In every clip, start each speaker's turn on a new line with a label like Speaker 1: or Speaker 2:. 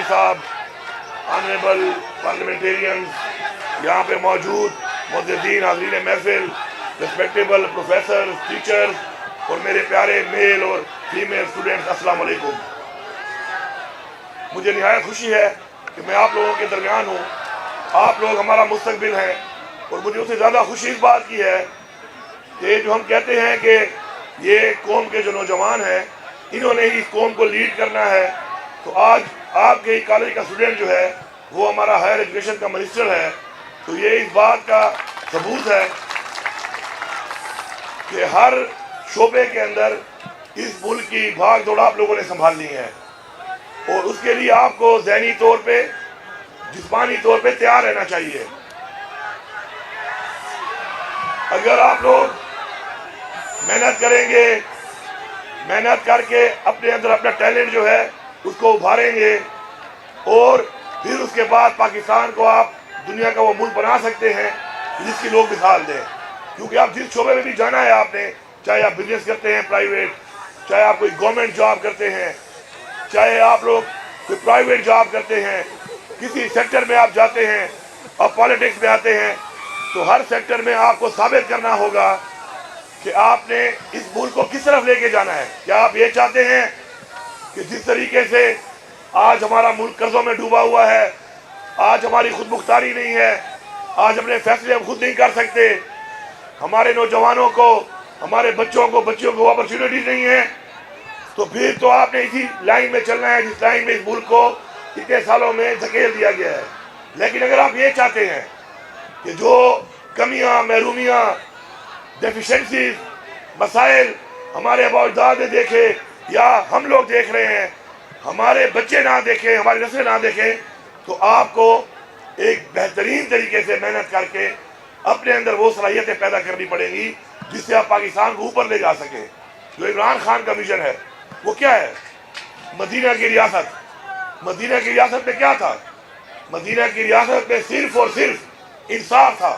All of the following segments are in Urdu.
Speaker 1: صاحب, آنریبل پارلیمنٹیرینز, یہاں پہ موجود معززین حاضرین محفل, ریسپیکٹیبل پروفیسرز, ٹیچرز اور میرے پیارے میل اور فیمیل اسٹوڈنٹس, السلام علیکم. مجھے نہایت خوشی ہے کہ میں آپ لوگوں کے درمیان ہوں. آپ لوگ ہمارا مستقبل ہیں, اور مجھے اس سے زیادہ خوشی اس بات کی ہے کہ جو ہم کہتے ہیں کہ یہ قوم کے جو نوجوان ہیں انہوں نے ہی اس قوم کو لیڈ کرنا ہے. تو آج آپ کے کالج کا اسٹوڈنٹ جو ہے وہ ہمارا ہائر ایجوکیشن کا منسٹر ہے. تو یہ اس بات کا ثبوت ہے کہ ہر شعبے کے اندر اس ملک کی بھاگ دوڑ آپ لوگوں نے سنبھالنی ہے, اور اس کے لیے آپ کو ذہنی طور پہ, جسمانی طور پہ تیار رہنا چاہیے. اگر آپ لوگ محنت کریں گے, محنت کر کے اپنے اندر اپنا ٹیلنٹ جو ہے اس کو ابھاریں گے, اور پھر اس کے بعد پاکستان کو آپ دنیا کا وہ ملک بنا سکتے ہیں جس کی لوگ مثال دیں. کیونکہ آپ جس شعبے میں بھی جانا ہے آپ نے, چاہے آپ بزنس کرتے ہیں پرائیویٹ, چاہے آپ کوئی گورنمنٹ جاب کرتے ہیں, چاہے آپ لوگ کوئی پرائیویٹ جاب کرتے ہیں, کسی سیکٹر میں آپ جاتے ہیں, آپ پالیٹکس میں آتے ہیں, تو ہر سیکٹر میں آپ کو ثابت کرنا ہوگا کہ آپ نے اس ملک کو کس طرف لے کے جانا ہے. کیا آپ یہ چاہتے ہیں کہ جس طریقے سے آج ہمارا ملک قرضوں میں ڈوبا ہوا ہے, آج ہماری خود مختاری نہیں ہے, آج اپنے فیصلے ہم خود نہیں کر سکتے, ہمارے نوجوانوں کو, ہمارے بچوں کو اپرچونیٹیز نہیں ہیں, تو پھر تو آپ نے اسی لائن میں چلنا ہے جس لائن میں اس ملک کو اتنے سالوں میں دھکیل دیا گیا ہے. لیکن اگر آپ یہ چاہتے ہیں کہ جو کمیاں, محرومیاں, ڈیفیشنسیز, مسائل ہمارے آباء و اجداد نے دیکھے یا ہم لوگ دیکھ رہے ہیں, ہمارے بچے نہ دیکھیں, ہماری نسلیں نہ دیکھیں, تو آپ کو ایک بہترین طریقے سے محنت کر کے اپنے اندر وہ صلاحیتیں پیدا کرنی پڑیں گی جس سے آپ پاکستان کو اوپر لے جا سکیں. جو عمران خان کا ویژن ہے وہ کیا ہے؟ مدینہ کی ریاست. مدینہ کی ریاست میں کیا تھا؟ مدینہ کی ریاست میں صرف اور صرف انصاف تھا.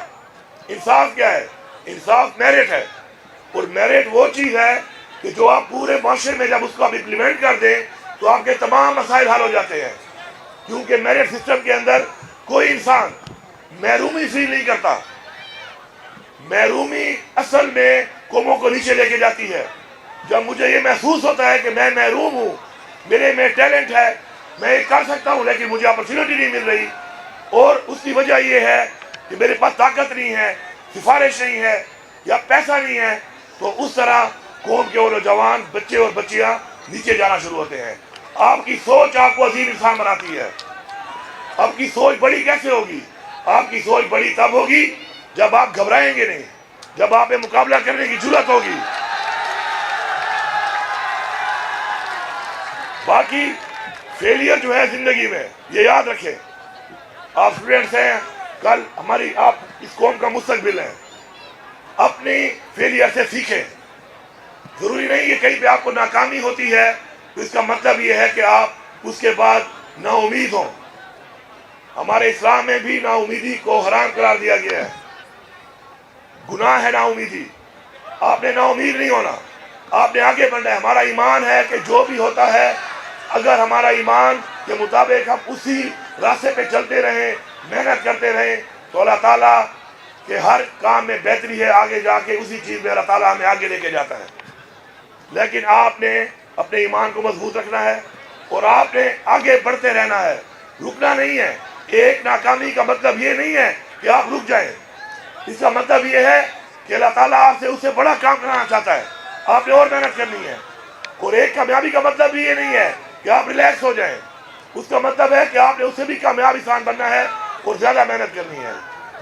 Speaker 1: انصاف کیا ہے؟ انصاف میرٹ ہے, اور میرٹ وہ چیز ہے کہ جو آپ پورے معاشرے میں جب اس کو آپ امپلیمنٹ کر دیں تو آپ کے تمام مسائل حل ہو جاتے ہیں. کیونکہ میرٹ سسٹم کے اندر کوئی انسان محرومی فیل نہیں کرتا. محرومی اصل میں قوموں کو نیچے لے کے جاتی ہے. جب مجھے یہ محسوس ہوتا ہے کہ میں محروم ہوں, میرے میں ٹیلنٹ ہے, میں یہ کر سکتا ہوں لیکن مجھے اپرچونیٹی نہیں مل رہی, اور اس کی وجہ یہ ہے کہ میرے پاس طاقت نہیں ہے, سفارش نہیں ہے یا پیسہ نہیں ہے, تو اس طرح قوم کے وہ نوجوان بچے اور بچیاں نیچے جانا شروع ہوتے ہیں. آپ کی سوچ آپ کو عظیم انسان بناتی ہے. آپ کی سوچ بڑی کیسے ہوگی؟ آپ کی سوچ بڑی تب ہوگی جب آپ گھبرائیں گے نہیں, جب آپ میں مقابلہ کرنے کی جرات ہوگی. باقی فیلئر جو ہے زندگی میں, یہ یاد رکھیں, آپ اسٹوڈنٹس ہیں, کل ہماری آپ اس قوم کا مستقبل ہیں. اپنی فیلئر سے سیکھیں. ضروری نہیں کہ کہیں پہ آپ کو ناکامی ہوتی ہے تو اس کا مطلب یہ ہے کہ آپ اس کے بعد نا امید ہوں. ہمارے اسلام میں بھی نا امیدی کو حرام قرار دیا گیا ہے. گناہ ہے نا امیدی. آپ نے نا امید نہیں ہونا, آپ نے آگے بڑھنا ہے. ہمارا ایمان ہے کہ جو بھی ہوتا ہے, اگر ہمارا ایمان کے مطابق ہم اسی راستے پہ چلتے رہیں, محنت کرتے رہیں, تو اللہ تعالیٰ کہ ہر کام میں بہتری ہے, آگے جا کے اسی چیز میں اللہ تعالیٰ ہمیں آگے لے کے جاتا ہے. لیکن آپ نے اپنے ایمان کو مضبوط رکھنا ہے, اور آپ نے آگے بڑھتے رہنا ہے, رکنا نہیں ہے. ایک ناکامی کا مطلب یہ نہیں ہے کہ آپ رک جائیں. اس کا مطلب یہ ہے کہ اللہ تعالیٰ آپ سے اس سے بڑا کام کرانا چاہتا ہے, آپ نے اور محنت کرنی ہے. اور ایک کامیابی کا مطلب بھی یہ نہیں ہے کہ آپ ریلیکس ہو جائیں. اس کا مطلب ہے کہ آپ نے اس سے بھی کامیاب انسان بننا ہے اور زیادہ محنت کرنی ہے.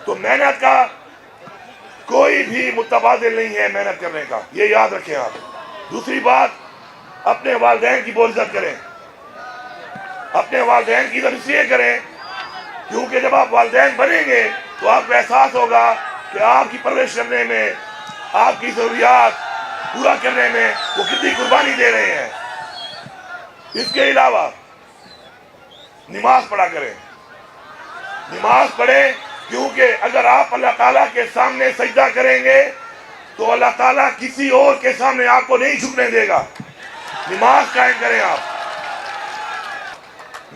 Speaker 1: تو محنت کا کوئی بھی متبادل نہیں ہے محنت کرنے کا, یہ یاد رکھیں آپ. دوسری بات, اپنے والدین کی بہت عزت کریں. اپنے والدین کی عزت اس لیے کریں کیونکہ جب آپ والدین بنیں گے تو آپ کو احساس ہوگا کہ آپ کی پرورش کرنے میں, آپ کی ضروریات پورا کرنے میں وہ کتنی قربانی دے رہے ہیں. اس کے علاوہ نماز پڑھا کریں. نماز پڑھیں کیونکہ اگر آپ اللہ تعالیٰ کے سامنے سجدہ کریں گے تو اللہ تعالیٰ کسی اور کے سامنے آپ کو نہیں جھکنے دے گا. نماز قائم کریں آپ.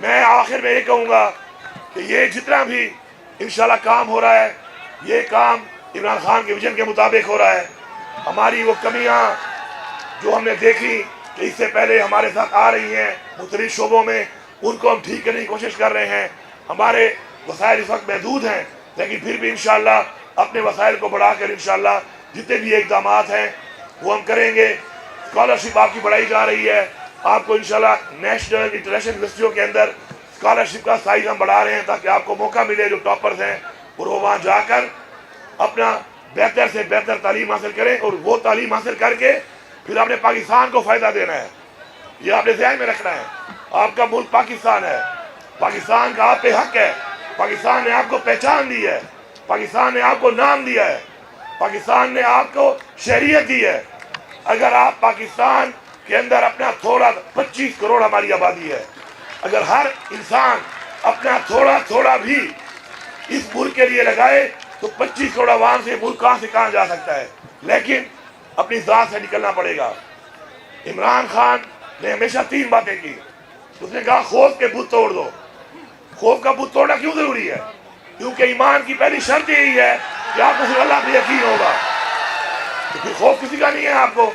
Speaker 1: میں آخر میں یہ کہوں گا کہ یہ جتنا بھی انشاءاللہ کام ہو رہا ہے یہ کام عمران خان کے ویژن کے مطابق ہو رہا ہے. ہماری وہ کمیاں جو ہم نے دیکھی کہ اس سے پہلے ہمارے ساتھ آ رہی ہیں مختلف شعبوں میں ان کو ہم ٹھیک کرنے کی کوشش کر رہے ہیں. ہمارے وسائل اس وقت محدود ہیں لیکن پھر بھی انشاءاللہ اپنے وسائل کو بڑھا کر انشاءاللہ جتنے بھی اقدامات ہیں وہ ہم کریں گے. اسکالرشپ آپ کی بڑھائی جا رہی ہے. آپ کو انشاءاللہ نیشنل انٹرنیشنل یونیورسٹیوں کے اندر اسکالرشپ کا سائز ہم بڑھا رہے ہیں تاکہ آپ کو موقع ملے جو ٹاپرز ہیں اور وہ وہاں جا کر اپنا بہتر سے بہتر تعلیم حاصل کریں اور وہ تعلیم حاصل کر کے پھر آپ نے پاکستان کو فائدہ دینا ہے. یہ آپ نے ذہن میں رکھنا ہے. آپ کا ملک پاکستان ہے. پاکستان کا آپ پہ حق ہے. پاکستان نے آپ کو پہچان دی ہے. پاکستان نے آپ کو نام دیا ہے. پاکستان نے آپ کو شہریت دی ہے. اگر آپ پاکستان کے اندر اپنا تھوڑا 25 کروڑ ہماری آبادی ہے, اگر ہر انسان اپنا تھوڑا تھوڑا بھی اس ملک کے لیے لگائے تو 25 کروڑ عوام سے ملک کہاں سے کہاں جا سکتا ہے. لیکن اپنی ذات سے نکلنا پڑے گا. عمران خان نے ہمیشہ 3 باتیں کی. اس نے کہا خوف کے بت توڑ دو. خوف کا بت توڑنا کیوں ضروری ہے؟ کیونکہ ایمان کی پہلی شرط یہی ہے کہ آپ کو صرف اللہ پہ یقین ہوگا, تو پھر خوف کسی کا نہیں ہے آپ کو.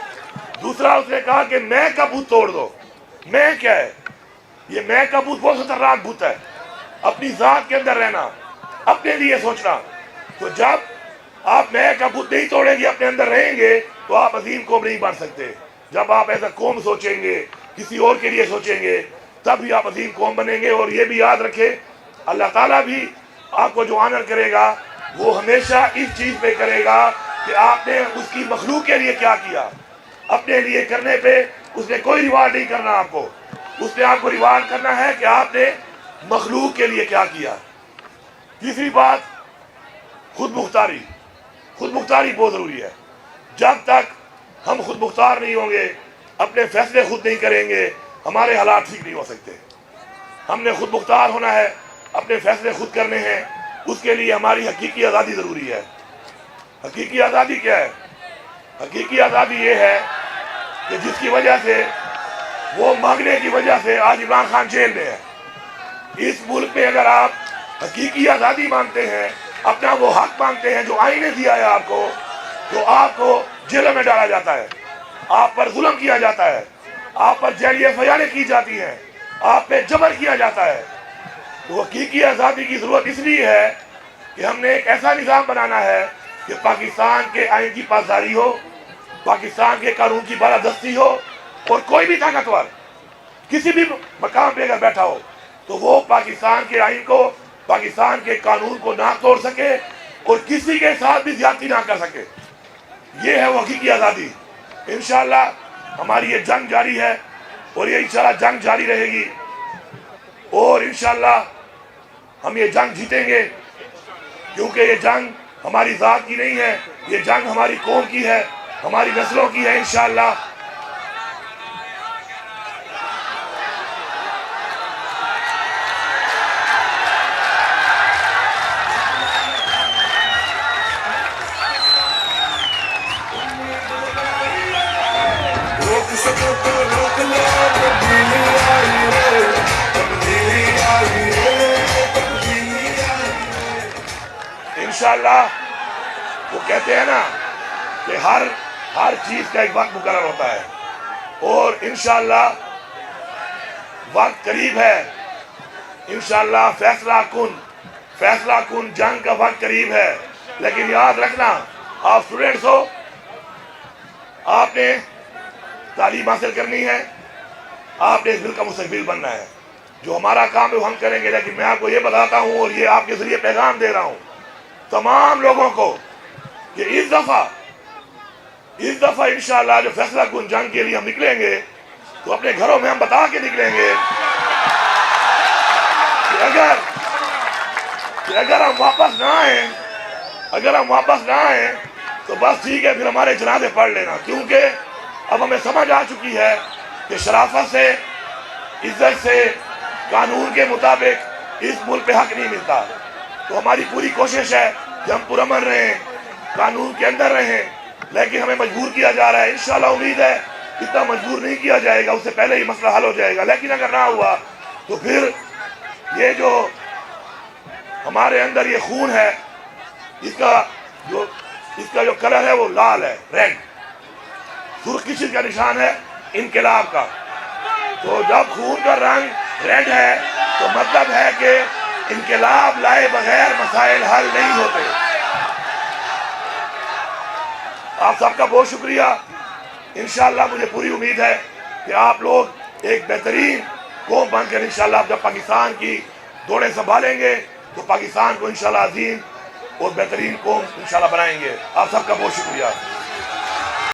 Speaker 1: دوسرا اس نے کہا کہ میں کا بت توڑ دو. میں کیا ہے؟ یہ میں کا بت بہت خطرناک بت ہے. اپنی ذات کے اندر رہنا, اپنے لیے سوچنا. تو جب آپ میں کا بت نہیں توڑیں گے, اپنے اندر رہیں گے, تو آپ عظیم قوم نہیں بن سکتے. جب آپ ایسا قوم سوچیں گے, کسی اور کے لیے سوچیں گے, تب بھی آپ عظیم قوم بنیں گے. اور یہ بھی یاد رکھیں اللہ تعالیٰ بھی آپ کو جو آنر کرے گا وہ ہمیشہ اس چیز پہ کرے گا کہ آپ نے اس کی مخلوق کے لیے کیا کیا. اپنے لیے کرنے پہ اس نے کوئی ریوارڈ نہیں کرنا آپ کو. اس نے آپ کو ریوارڈ کرنا ہے کہ آپ نے مخلوق کے لیے کیا کیا. تیسری بات خود مختاری. خود مختاری بہت ضروری ہے. جب تک ہم خود مختار نہیں ہوں گے, اپنے فیصلے خود نہیں کریں گے, ہمارے حالات ٹھیک نہیں ہو سکتے. ہم نے خود مختار ہونا ہے, اپنے فیصلے خود کرنے ہیں. اس کے لیے ہماری حقیقی آزادی ضروری ہے. حقیقی آزادی کیا ہے؟ حقیقی آزادی یہ ہے کہ جس کی وجہ سے وہ مانگنے کی وجہ سے آج عمران خان جیل میں ہے. اس ملک میں اگر آپ حقیقی آزادی مانگتے ہیں, اپنا وہ حق مانگتے ہیں جو آئین نے دیا ہے آپ کو, تو آپ کو جیلوں میں ڈالا جاتا ہے, آپ پر ظلم کیا جاتا ہے, آپ پر جیلیاں فیاضیں کی جاتی ہیں, آپ پہ جبر کیا جاتا ہے. تو حقیقی آزادی کی ضرورت اس لیے ہے کہ ہم نے ایک ایسا نظام بنانا ہے کہ پاکستان کے آئین کی پاسداری ہو, پاکستان کے قانون کی بالادستی ہو, اور کوئی بھی طاقتور کسی بھی مقام پہ اگر بیٹھا ہو تو وہ پاکستان کے آئین کو, پاکستان کے قانون کو نہ توڑ سکے اور کسی کے ساتھ بھی زیادتی نہ کر سکے. یہ ہے وہ حقیقی آزادی. انشاءاللہ ہماری یہ جنگ جاری ہے اور یہ انشاءاللہ جنگ جاری رہے گی, اور انشاءاللہ ہم یہ جنگ جیتیں گے. کیونکہ یہ جنگ ہماری ذات کی نہیں ہے, یہ جنگ ہماری قوم کی ہے, ہماری نسلوں کی ہے. انشاءاللہ انشاءاللہ وہ کہتے ہیں نا کہ ہر چیز کا ایک وقت مقرر ہوتا ہے, اور انشاءاللہ وقت قریب ہے. انشاءاللہ فیصلہ کن جنگ کا وقت قریب ہے. لیکن یاد رکھنا, آپ اسٹوڈنٹس ہو, آپ نے تعلیم حاصل کرنی ہے, آپ نے اس ملک کا مستقبل بننا ہے. جو ہمارا کام ہے وہ ہم کریں گے. لیکن میں آپ کو یہ بتاتا ہوں اور یہ آپ کے ذریعے پیغام دے رہا ہوں تمام لوگوں کو کہ اس دفعہ انشاءاللہ جو فیصلہ کن جنگ کے لیے ہم نکلیں گے تو اپنے گھروں میں ہم بتا کے نکلیں گے کہ اگر ہم واپس نہ آئیں تو بس ٹھیک ہے, پھر ہمارے جنازے پڑھ لینا. کیونکہ اب ہمیں سمجھ آ چکی ہے کہ شرافت سے, عزت سے, قانون کے مطابق اس ملک پہ حق نہیں ملتا. تو ہماری پوری کوشش ہے کہ ہم پرامن رہیں, قانون کے اندر رہیں, لیکن ہمیں مجبور کیا جا رہا ہے. انشاءاللہ امید ہے اتنا مجبور نہیں کیا جائے گا, اس سے پہلے ہی مسئلہ حل ہو جائے گا. لیکن اگر نہ ہوا تو پھر یہ جو ہمارے اندر یہ خون ہے، اس کا جو کلر ہے وہ لال ہے، ریڈ، سرخ کس چیز کا نشان ہے؟ انقلاب کا۔ تو جب خون کا رنگ ریڈ ہے تو مطلب ہے کہ انقلاب لائے بغیر مسائل حل نہیں ہوتے۔ آپ سب کا بہت شکریہ۔ انشاءاللہ مجھے پوری امید ہے کہ آپ لوگ ایک بہترین قوم بن کر انشاءاللہ جب پاکستان کی دوڑیں سنبھالیں گے تو پاکستان کو انشاءاللہ عظیم اور بہترین قوم انشاءاللہ بنائیں گے۔ آپ سب کا بہت شکریہ۔